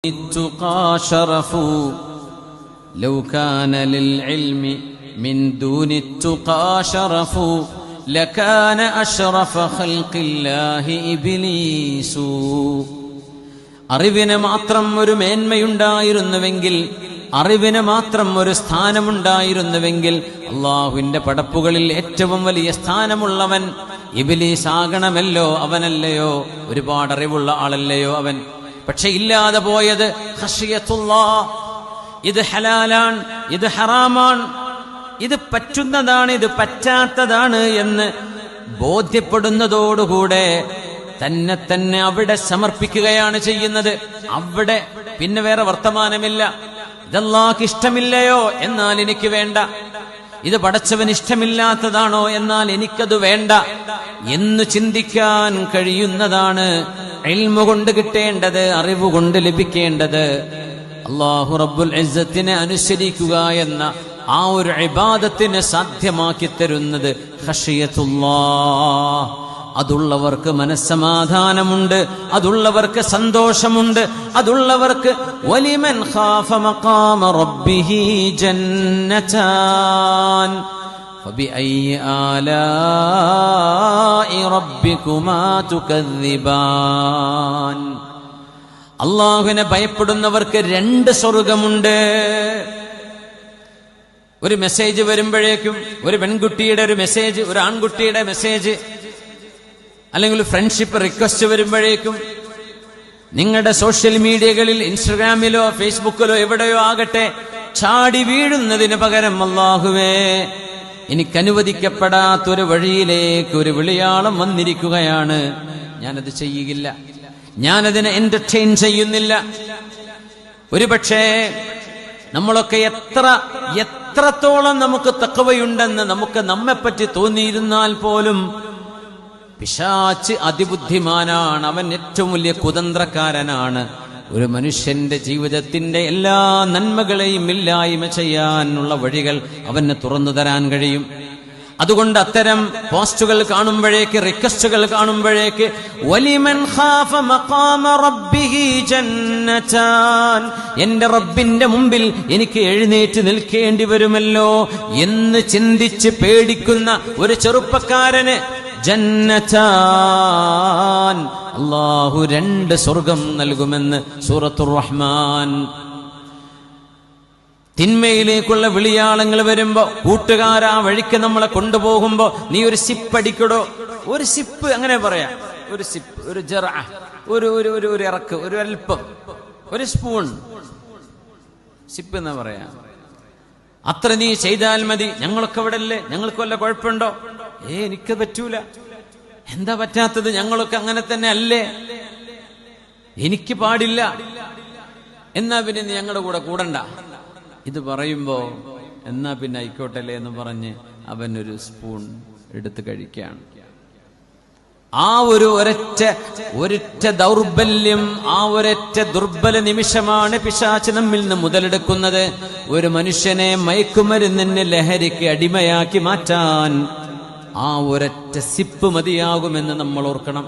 التقى شرف لو كان للعلم من دون التقى شرف لكان أشرف خلق الله إبليس. അറിവിന് മാത്രം ഒരു മേന്മയുണ്ടായിരുന്നുവെങ്കിൽ, അറിവിന് മാത്രം ഒരു സ്ഥാനമുണ്ടായിരുന്നുവെങ്കിൽ അള്ളാഹുവിന്റെ പടപ്പുകളിൽ ഏറ്റവും വലിയ സ്ഥാനമുള്ളവൻ ഇബ്ലീസ് ആകണമല്ലോ. അവനല്ലയോ? ഒരുപാട് അറിവുള്ള ആളല്ലയോ അവൻ? പക്ഷെ ഇല്ലാതെ പോയത് ഖശിയത്തുല്ലാഹ്. ഇത് ഹലാലാണ്, ഇത് ഹറാമാണ്, ഇത് പറ്റുന്നതാണ്, ഇത് പറ്റാത്തതാണ് എന്ന് ബോധ്യപ്പെടുന്നതോടുകൂടെ തന്നെ അവിടെ സമർപ്പിക്കുകയാണ് ചെയ്യുന്നത്. അവിടെ പിന്നെ വേറെ വർത്തമാനമില്ല. ഇതല്ലാഹ്ക്ക് ഇഷ്ടമില്ലയോ? എന്നാൽ എനിക്ക് വേണ്ട. ഇത് പടച്ചവന് ഇഷ്ടമില്ലാത്തതാണോ? എന്നാൽ എനിക്കത് വേണ്ട എന്ന് ചിന്തിക്കാൻ കഴിയുന്നതാണ് ഇൽമു കൊണ്ട് കിട്ടേണ്ടത്, അറിവ് കൊണ്ട് ലഭിക്കേണ്ടത്. അല്ലാഹു റബ്ബുൽ ഇസ്സത്തിനെ അനുസരിക്കുക എന്ന ആ ഒരു ഇബാദത്തിനെ സാധ്യമാക്കി തരുന്നത് ഖശിയത്തുല്ലാഹ്. അതുള്ളവർക്ക് മനസ്സമാധാനമുണ്ട്, അതുള്ളവർക്ക് സന്തോഷമുണ്ട്, അതുള്ളവർക്ക് വലിമൻ ഖാഫ മഖാമ റബ്ബിഹി ജന്നതാൻ ഫബിഅയ്യി ആലാഇ റബ്ബികുമാ തുകദ്ദിബാൻ. അല്ലാഹുവിനെ ഭയപ്പെടുന്നവർക്ക് രണ്ട് സ്വർഗമുണ്ട്. ഒരു മെസ്സേജ് വരുമ്പോഴേക്കും, ഒരു പെൺകുട്ടിയുടെ ഒരു മെസ്സേജ്, ഒരു ആൺകുട്ടിയുടെ മെസ്സേജ്, അല്ലെങ്കിൽ ഫ്രണ്ട്ഷിപ്പ് റിക്വസ്റ്റ് വരുമ്പോഴേക്കും നിങ്ങളുടെ സോഷ്യൽ മീഡിയകളിൽ, ഇൻസ്റ്റഗ്രാമിലോ ഫേസ്ബുക്കിലോ എവിടെയോ ആകട്ടെ, ചാടി വീഴുന്നതിന് പകരം അല്ലാഹുവേ, എനിക്കനുവദിക്കപ്പെടാത്തൊരു വഴിയിലേക്ക് ഒരു വിളിയാളം വന്നിരിക്കുകയാണ്, ഞാനത് ചെയ്യുകയില്ല, ഞാനതിനെ എന്റർടൈൻ ചെയ്യുന്നില്ല. ഒരുപക്ഷേ നമ്മളൊക്കെ എത്രത്തോളം നമുക്ക് തഖ്വയുണ്ടെന്ന് നമുക്ക് നമ്മെപ്പറ്റി തോന്നിയിരുന്നാൽ പോലും പിശാച് അതിബുദ്ധിമാനാണ്, അവൻ ഏറ്റവും വലിയ കുതന്ത്രക്കാരനാണ്. ഒരു മനുഷ്യന്റെ ജീവിതത്തിന്റെ എല്ലാ നന്മകളെയും ഇല്ലായ്മ ചെയ്യാനുള്ള വഴികൾ അവന് തുറന്നു തരാൻ കഴിയും. അതുകൊണ്ട് അത്തരം പോസ്റ്റുകൾ കാണുമ്പോഴേക്ക്, റിക്വസ്റ്റുകൾ കാണുമ്പോഴേക്ക് വലിമൻ ഖാഫ മഖാമ റബ്ബിഹി ജന്നതാൻ, എന്റെ റബ്ബിന്റെ മുമ്പിൽ എനിക്ക് എഴുന്നേറ്റ് നിൽക്കേണ്ടി വരുമല്ലോ എന്ന് ചിന്തിച്ച് പേടിക്കുന്ന ഒരു ചെറുപ്പക്കാരന് ജന്നതാൻ, അല്ലാഹു രണ്ട് സ്വർഗം നൽകുമെന്ന് സൂറത്തുർ റഹ്മാൻ. തിന്മയിലേക്കുള്ള വിളിയാളങ്ങൾ വരുമ്പോ, കൂട്ടുകാരാ വഴിക്ക് നമ്മളെ കൊണ്ടുപോകുമ്പോ, നീ ഒരു സിപ്പ് അടിക്കടോ, ഒരു സിപ്പ്, അങ്ങനെ പറയാം, ഒരു സിപ്പ്, ഒരു ജറ, ഒരു ഇറക്ക്, ഒരു അല്പം, ഒരു സ്പൂൺ, സിപ്പ് എന്ന് പറയാം, അത്ര നീ ചെയ്താൽ മതി, ഞങ്ങളൊക്കെ ഇവിടെ അല്ലേ, ഞങ്ങൾക്ക് വല്ല കുഴപ്പമുണ്ടോ? എനിക്ക് പറ്റൂല. എന്താ പറ്റാത്തത്? ഞങ്ങളൊക്കെ അങ്ങനെ തന്നെ അല്ലേ, എനിക്ക് പാടില്ല, എന്നാ പിന്നെ നീ ഞങ്ങളുടെ കൂടെ കൂടണ്ട. ഇത് പറയുമ്പോ എന്നാ പിന്നെ ആയിക്കോട്ടല്ലേ എന്ന് പറഞ്ഞ് അവൻ ഒരു സ്പൂൺ എടുത്ത് കഴിക്കുകയാണ്. ആ ഒരൊറ്റ ദൗർബല്യം, ആ ഒരൊറ്റ ദുർബല നിമിഷമാണ് പിശാച് നമ്മിൽ നിന്ന് മുതലെടുക്കുന്നത്. ഒരു മനുഷ്യനെ മയക്കുമരുന്നിന്, ലഹരിക്ക് അടിമയാക്കി മാറ്റാൻ ആ ഒരൊറ്റ സിപ്പ് മതിയാകുമെന്ന് നമ്മൾ ഓർക്കണം.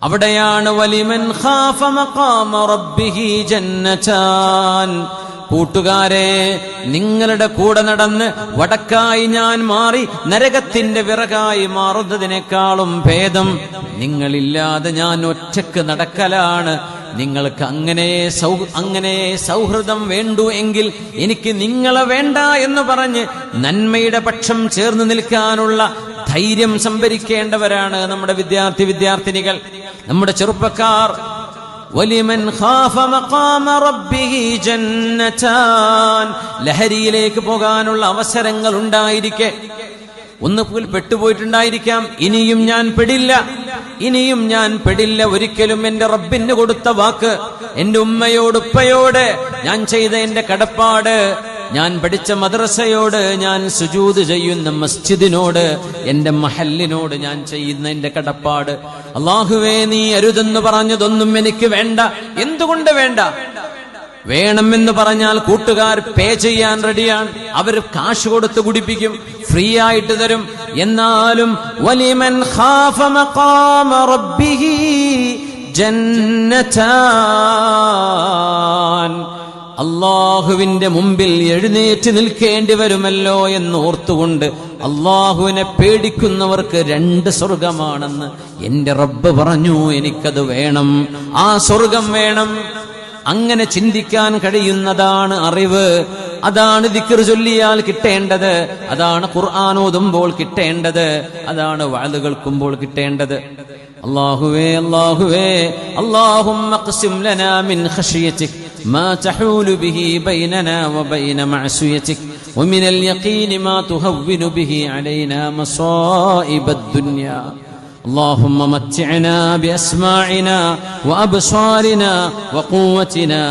അവിടെയാണ് വലിമൻ ഖാഫ മഖാമ റബ്ബിഹി ജന്നതാൻ. കൂട്ടുകാരെ, നിങ്ങളുടെ കൂടെ നടന്ന് വടക്കായി ഞാൻ മാറി നരകത്തിന്റെ വിറകായി മാറുന്നതിനേക്കാളും ഭേദം നിങ്ങളില്ലാതെ ഞാൻ ഒറ്റക്ക് നടക്കലാണ്. നിങ്ങൾക്ക് അങ്ങനെ സൗഹൃദം വേണ്ടു എങ്കിൽ എനിക്ക് നിങ്ങളെ വേണ്ട എന്ന് പറഞ്ഞ് നന്മയുടെ പക്ഷം ചേർന്ന് നിൽക്കാനുള്ള ധൈര്യം സംഭരിക്കേണ്ടവരാണ് നമ്മുടെ വിദ്യാർത്ഥിനികൾ, നമ്മുടെ ചെറുപ്പക്കാർ. വലിമൻ ഖാഫ മഖാമ റബ്ബിഹി ജന്നതാൻ. ലഹരിയിലേക്ക് പോകാനുള്ള അവസരങ്ങൾ ഉണ്ടായിരിക്കെ, ഒന്നുപോൽ പെട്ടുപോയിട്ടുണ്ടായിരിക്കാം, ഇനിയും ഞാൻ പെടില്ല, ഒരിക്കലും എന്റെ റബ്ബിന് കൊടുത്ത വാക്ക്, എന്റെ ഉമ്മയോട്, ഉപ്പയോട് ഞാൻ ചെയ്ത എന്റെ കടപ്പാട്, ഞാൻ പഠിച്ച മദ്രസയോട്, ഞാൻ സുജൂദ് ചെയ്യുന്ന മസ്ജിദിനോട്, എന്റെ മഹല്ലിനോട് ഞാൻ ചെയ്യുന്ന എന്റെ കടപ്പാട്, അല്ലാഹുവേ നീ അരുതെന്ന് പറഞ്ഞതൊന്നും എനിക്ക് വേണ്ട. എന്തുകൊണ്ട് വേണ്ട? വേണമെന്ന് പറഞ്ഞാൽ കൂട്ടുകാർ പേ ചെയ്യാൻ റെഡിയാണ്, അവർ കാശ് കൊടുത്ത് കുടിപ്പിക്കും, ഫ്രീ ആയിട്ട് തരും. എന്നാലും വലിമൻ ഖാഫ മഖാമ റബ്ബിഹി ജന്നതാൻ. അള്ളാഹുവിന്റെ മുമ്പിൽ എഴുന്നേറ്റ് നിൽക്കേണ്ടി വരുമല്ലോ എന്ന് ഓർത്തുകൊണ്ട് അള്ളാഹുവിനെ പേടിക്കുന്നവർക്ക് 2 സ്വർഗമാണെന്ന് എന്റെ റബ്ബ് പറഞ്ഞു. എനിക്കത് വേണം, ആ സ്വർഗം വേണം. അങ്ങനെ ചിന്തിക്കാൻ കഴിയുന്നതാണ് അറിവ്. അതാണ് ദിക്ർ ചൊല്ലിയാൽ കിട്ടേണ്ടത്, അതാണ് ഖുർആൻ ഓതുമ്പോൾ കിട്ടേണ്ടത്, അതാണ് വഅദ് കേൾക്കുമ്പോൾ കിട്ടേണ്ടത്. അല്ലാഹുവേ അല്ലാഹുവേ അല്ലാഹുമ്മ ഖ്സിം ലനാ മിൻ ഖശിയതിക് മാ തഹൂലു ബിഹി ബൈനനാ വബൈന മഅസിയതിക് വമിനൽ യഖീനി മാ തുഹവ്വിനു ബിഹി അലൈനാ മസായിബദ് ദുനിയാ. اللهم متعنا بأسماعنا وأبصارنا وقوتنا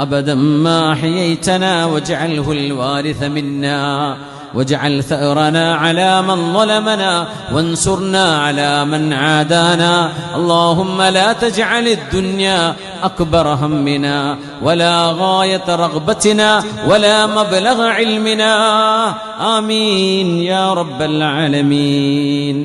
أبدا ما أحييتنا واجعله الوارث منا واجعل ثأرنا على من ظلمنا وانصرنا على من عادانا. اللهم لا تجعل الدنيا أكبر همنا ولا غاية رغبتنا ولا مبلغ علمنا. آمين يا رب العالمين.